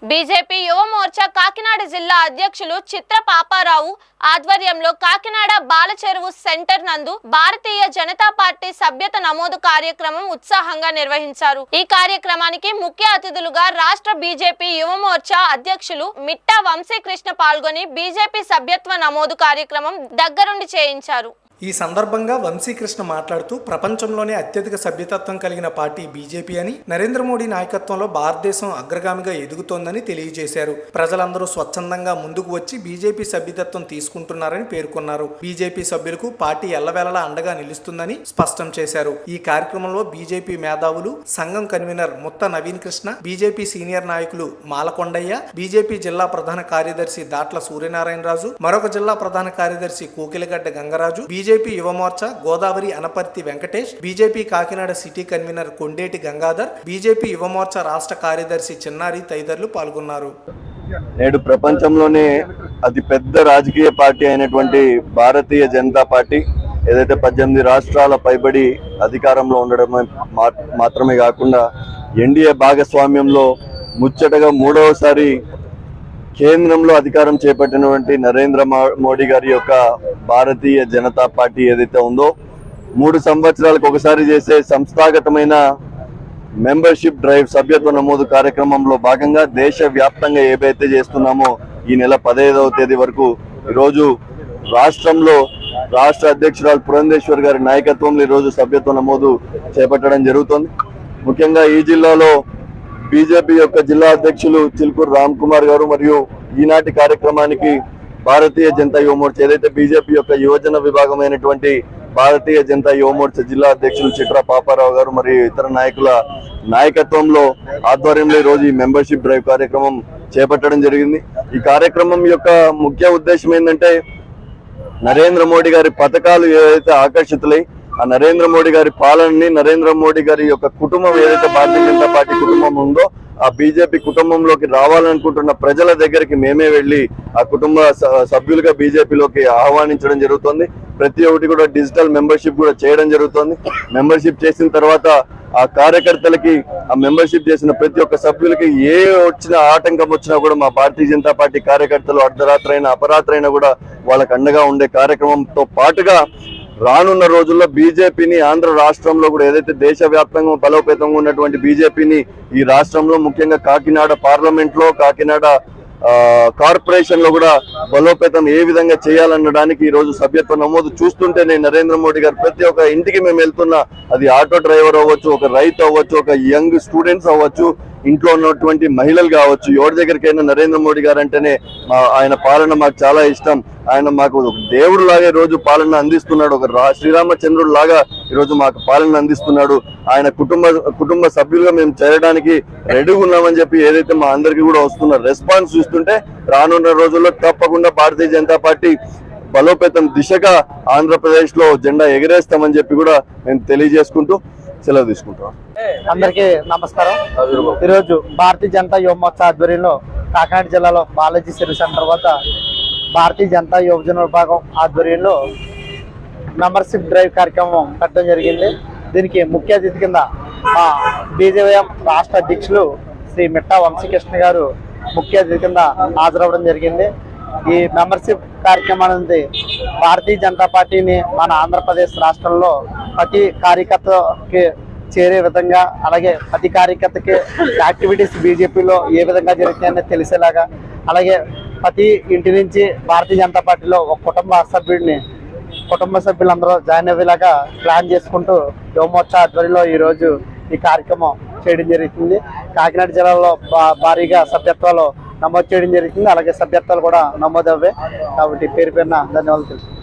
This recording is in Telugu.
బీజేపీ యువ మోర్చా కాకినాడ జిల్లా అధ్యక్షులు చిత్ర పాపారావు ఆధ్వర్యంలో కాకినాడ బాలచెరువు సెంటర్ నందు భారతీయ జనతా పార్టీ సభ్యత నమోదు కార్యక్రమం ఉత్సాహంగా నిర్వహించారు। ఈ కార్యక్రమానికి ముఖ్య అతిథులుగా రాష్ట్ర బీజేపీ యువ మోర్చా అధ్యక్షులు మిట్టా వంశీకృష్ణ పాల్గొని బీజేపీ సభ్యత్వ నమోదు కార్యక్రమం దగ్గరుండి చేయించారు। ఈ సందర్భంగా వంశీకృష్ణ మాట్లాడుతూ ప్రపంచంలోనే అత్యధిక సభ్యతత్వం కలిగిన పార్టీ బీజేపీ అని, నరేంద్ర మోడీ నాయకత్వంలో భారతదేశం అగ్రగామిగా ఎదుగుతోందని తెలియజేశారు। ప్రజలందరూ స్వచ్ఛందంగా ముందుకు వచ్చి బీజేపీ సభ్యతత్వం తీసుకుంటున్నారని పేర్కొన్నారు। బీజేపీ సభ్యులకు పార్టీ ఎల్లవేళలా అండగా నిలుస్తుందని స్పష్టం చేశారు। ఈ కార్యక్రమంలో బీజేపీ మేధావులు, సంఘం convener Mutta Naveen Krishna, BJP senior నాయకులు మాలకొండయ్య, బీజేపీ జిల్లా ప్రధాన కార్యదర్శి దాట్ల సూర్యనారాయణరాజు, మరొక జిల్లా ప్రధాన కార్యదర్శి కోకిలగడ్డ గంగరాజు, బీజేపీ యువ Morcha Godavari Anaparthi Venkatesh, BJP Kakinada city convener Kondeti Gangadhar, BJP యువ మోర్చా రాష్ట్ర కార్యదర్శి చిన్నారి తదితరులు పాల్గొన్నారు। నేడు ప్రపంచంలోనే అతి పెద్ద రాజకీయ పార్టీ అయినటువంటి భారతీయ జనతా పార్టీ ఏదైతే 18 రాష్ట్రాల పైబడి అధికారంలో ఉండడం మాత్రమే కాకుండా ఎన్డీఏ భాగస్వామ్యంలో ముచ్చటగా 3వసారి కేంద్రంలో అధికారం చేపట్టినటువంటి నరేంద్ర మోడీ గారి యొక్క భారతీయ జనతా పార్టీ ఏదైతే ఉందో 3 సంవత్సరాలకు ఒకసారి చేసే సంస్థాగతమైన మెంబర్షిప్ డ్రైవ్ సభ్యత్వ నమోదు కార్యక్రమంలో భాగంగా దేశవ్యాప్తంగా ఏవైతే చేస్తున్నామో ఈ నెల 15వ తేదీ వరకు ఈరోజు రాష్ట్రంలో రాష్ట్ర అధ్యక్షురాలు పురంధేశ్వర్ గారి నాయకత్వంలో ఈరోజు సభ్యత్వ నమోదు చేపట్టడం జరుగుతుంది। ముఖ్యంగా ఈ జిల్లాలో బీజేపీ యొక్క జిల్లా అధ్యక్షులు చిలుకూరు రామ్ కుమార్ గారు మరియు ఈనాటి కార్యక్రమానికి భారతీయ జనతా యువ మోర్చా ఏదైతే బీజేపీ యొక్క యువజన విభాగమైనటువంటి భారతీయ జనతా యువ మోర్చా జిల్లా అధ్యక్షులు చిత్ర పాపారావు గారు మరియు ఇతర నాయకుల నాయకత్వంలో ఆధ్వర్యంలో ఈరోజు ఈ మెంబర్షిప్ డ్రైవ్ కార్యక్రమం చేపట్టడం జరిగింది। ఈ కార్యక్రమం యొక్క ముఖ్య ఉద్దేశం ఏంటంటే నరేంద్ర మోడీ గారి పథకాలు ఏదైతే ఆకర్షితులై ఆ నరేంద్ర మోడీ గారి పాలనని, నరేంద్ర మోడీ గారి యొక్క కుటుంబం ఏదైతే భారతీయ జనతా పార్టీ కుటుంబం ఉందో ఆ బీజేపీ కుటుంబంలోకి రావాలనుకుంటున్న ప్రజల దగ్గరికి మేమే వెళ్ళి ఆ కుటుంబ సభ్యులుగా బీజేపీలోకి ఆహ్వానించడం జరుగుతుంది। ప్రతి ఒక్కటి కూడా డిజిటల్ మెంబర్షిప్ కూడా చేయడం జరుగుతుంది। మెంబర్షిప్ చేసిన తర్వాత ఆ కార్యకర్తలకి ఆ మెంబర్షిప్ చేసిన ప్రతి ఒక్క సభ్యులకి ఏ వచ్చిన ఆటంకం వచ్చినా కూడా మా భారతీయ జనతా పార్టీ కార్యకర్తలు అర్ధరాత్రి అయినా అపరాత్రి అయినా కూడా వాళ్ళకి అండగా ఉండే కార్యక్రమంతో పాటుగా రానున్న రోజుల్లో బీజేపీని ఆంధ్ర రాష్ట్రంలో కూడా ఏదైతే దేశవ్యాప్తంగా బలోపేతంగా ఉన్నటువంటి బీజేపీని ఈ రాష్ట్రంలో ముఖ్యంగా కాకినాడ పార్లమెంట్ లో, కాకినాడ కార్పొరేషన్ లో కూడా బలోపేతం ఏ విధంగా చేయాలనడానికి ఈ రోజు సభ్యత్వ నమోదు చూస్తుంటేనే నరేంద్ర మోడీ గారు ప్రతి ఒక్క ఇంటికి మేము వెళ్తున్నా, అది ఆటో డ్రైవర్ అవ్వచ్చు, ఒక రైతు అవ్వచ్చు, ఒక యంగ్ స్టూడెంట్స్ అవ్వచ్చు, ఇంట్లో ఉన్నటువంటి మహిళలు కావచ్చు, ఎవరి దగ్గరికైనా నరేంద్ర మోడీ గారు అంటేనే ఆయన పాలన మాకు చాలా ఇష్టం। ఆయన మాకు దేవుడు లాగా రోజు పాలన అందిస్తున్నాడు, ఒక శ్రీరామచంద్రుడు లాగా ఈరోజు మాకు పాలన అందిస్తున్నాడు। ఆయన కుటుంబ సభ్యులుగా మేము చేరడానికి రెడీగా ఉన్నామని చెప్పి ఏదైతే మా అందరికీ కూడా వస్తున్న రెస్పాన్స్ చూస్తుంటే రానున్న రోజుల్లో తప్పకుండా భారతీయ జనతా పార్టీ బలోపేతం దిశగా ఆంధ్రప్రదేశ్ లో జెండా ఎగరేస్తామని చెప్పి కూడా మేము తెలియజేసుకుంటూ సెలవు తీసుకుంటాం। అందరికీ నమస్కారం। ఈరోజు భారతీయ జనతా యువ మోర్చా ఆధ్వర్యంలో కాకినాడ జిల్లాలో బాలాజీ సర్వీస్ సెంటర్ వద్ద భారతీయ జనతా యువజన విభాగం ఆధ్వర్యంలో మెంబర్షిప్ డ్రైవ్ కార్యక్రమం పెట్టడం జరిగింది। దీనికి ముఖ్య అతిథి కింద బీజేపీ రాష్ట్ర అధ్యక్షులు శ్రీ మిట్టా వంశీకృష్ణ గారు ముఖ్య అతిథి కింద హాజరవ్వడం జరిగింది। ఈ మెంబర్షిప్ కార్యక్రమాన్ని భారతీయ జనతా పార్టీని మన ఆంధ్రప్రదేశ్ రాష్ట్రంలో ప్రతి కార్యకర్తకి చేరే విధంగా, అలాగే ప్రతి కార్యకర్తకి యాక్టివిటీస్ బీజేపీలో ఏ విధంగా జరుగుతాయని తెలిసేలాగా, అలాగే ప్రతి ఇంటి నుంచి భారతీయ జనతా పార్టీలో ఒక కుటుంబ సభ్యులందరూ జాయిన్ అయ్యేలాగా ప్లాన్ చేసుకుంటూ యువ మోర్చా ఆధ్వర్యంలో ఈరోజు ఈ కార్యక్రమం చేయడం జరుగుతుంది। కాకినాడ జిల్లాలో భారీగా సభ్యత్వాలు నమోదు చేయడం జరుగుతుంది, అలాగే సభ్యత్వాలు కూడా నమోదు అవ్వే కాబట్టి పేరు పేరున ధన్యవాదాలు తెలుసు।